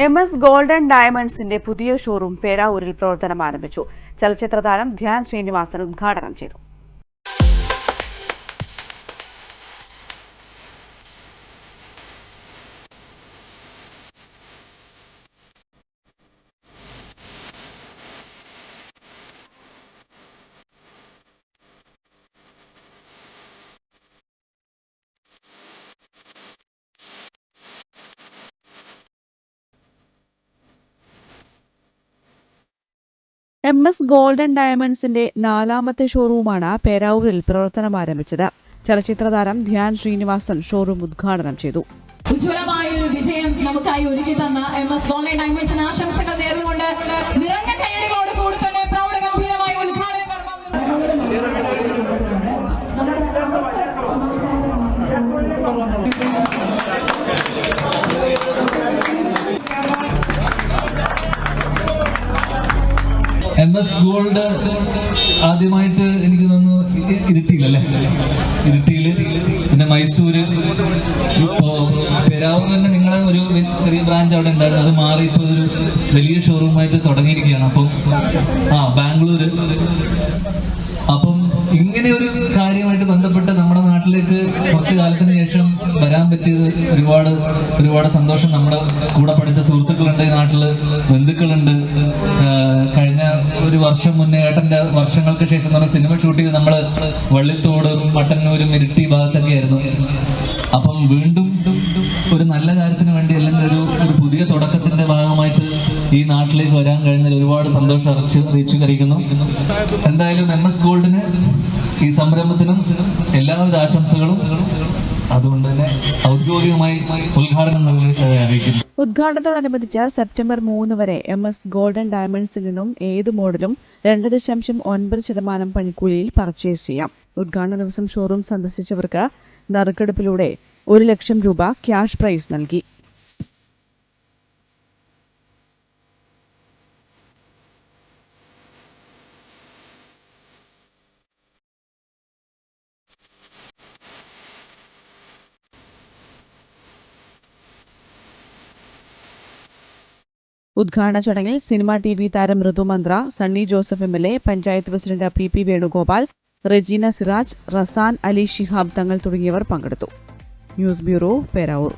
MS golden ഡയമണ്ട്സിന്റെ പുതിയ showroom പേരാവൂരിൽ പ്രവർത്തനം ആരംഭിച്ചു. ചലച്ചിത്ര താരം ധ്യാൻ ശ്രീനിവാസൻ ഉദ്ഘാടനം ചെയ്തു. MS ഗോൾഡൻ ഡയമണ്ട്സിന്റെ 4ാമത്തെ ഷോറൂമാണ് പേരാവൂരിൽ പ്രവർത്തനം ആരംഭിച്ചത്. ചലച്ചിത്ര താരം ധ്യാൻ ശ്രീനിവാസൻ ഷോറൂം ഉദ്ഘാടനം ചെയ്തു. ഉജ്ജ്വലമായ ഒരു വിജയം നമുക്കായി ഒരുക്കി തന്ന MS ഗോൾഡൻ ഡയമണ്ട്സിന് ആശംസകൾ നേർന്നുകൊണ്ട് നിറഞ്ഞ കൈയടികളോട് കൂടി തന്നെ പ്രൗഢഗംഭീരമായ ഉദ്ഘാടന MS ഗോൾഡ് ആദ്യമായിട്ട് എനിക്ക് തോന്നുന്നു ഇരിട്ടിയിലല്ലേ, ഇരിട്ടിയില്, പിന്നെ മൈസൂര്, ഇപ്പോ പെരാവൂർ തന്നെ നിങ്ങളെ ഒരു ചെറിയ ബ്രാഞ്ച് അവിടെ ഉണ്ടായിരുന്നു. അത് മാറി ഇപ്പൊ ഒരു വലിയ ഷോറൂമായിട്ട് തുടങ്ങിയിരിക്കുകയാണ്. അപ്പം ബാംഗ്ലൂര്. അപ്പം ഇങ്ങനെ ഒരു കാര്യമായിട്ട് ബന്ധപ്പെട്ട് നമ്മുടെ നാട്ടിലേക്ക് കുറച്ചു കാലത്തിന് ശേഷം വരാൻ പറ്റിയത് ഒരുപാട് സന്തോഷം. നമ്മുടെ കൂടെ പഠിച്ച സുഹൃത്തുക്കളുണ്ട്, ഈ നാട്ടില് ബന്ധുക്കളുണ്ട്. കഴിഞ്ഞ ഒരു വർഷം മുന്നേ ഏട്ടന്റെ വർഷങ്ങൾക്ക് ശേഷം നമ്മൾ സിനിമ ഷൂട്ട് ചെയ്ത് നമ്മള് വള്ളിത്തോടും മട്ടന്നൂരും ഇരിട്ടി ഭാഗത്തൊക്കെ ആയിരുന്നു. അപ്പം വീണ്ടും ഒരു നല്ല കാര്യത്തിന് വേണ്ടി അല്ലെങ്കിൽ ഒരു പുതിയ തുടക്കത്തിന്റെ ഭാഗമായിട്ട് ഈ നാട്ടിലേക്ക് വരാൻ കഴിഞ്ഞതിൽ ഒരുപാട് സന്തോഷം അറിയിച്ചു കഴിക്കുന്നു. എന്തായാലും MS ഗോൾഡിന് ഈ സംരംഭത്തിനും എല്ലാവിധ ആശംസകളും. അതുകൊണ്ട് തന്നെ ഔദ്യോഗികമായി ഉദ്ഘാടനം അറിയിക്കുന്നു. ഉദ്ഘാടനത്തോടനുബന്ധിച്ച് സെപ്റ്റംബർ 3 വരെ MS ഗോൾഡൻ ഡയമണ്ട്സിൽ നിന്നും ഏത് മോഡലും 2.9% പണിക്കൂലിയിൽ പർച്ചേസ് ചെയ്യാം. ഉദ്ഘാടന ദിവസം ഷോറൂം സന്ദർശിച്ചവർക്ക് നറുക്കെടുപ്പിലൂടെ 1 ലക്ഷം രൂപ ക്യാഷ് പ്രൈസ് നൽകി. ഉദ്ഘാടന ചടങ്ങിൽ സിനിമ TV താരം Rithumanthra, Sunny Joseph MLA, panchayat president PP Venugopal, Regina Siraj, Razan Ali Shihab Thangal തുടങ്ങിയവർ പങ്കെടുത്തു. News bureau, Peravoor.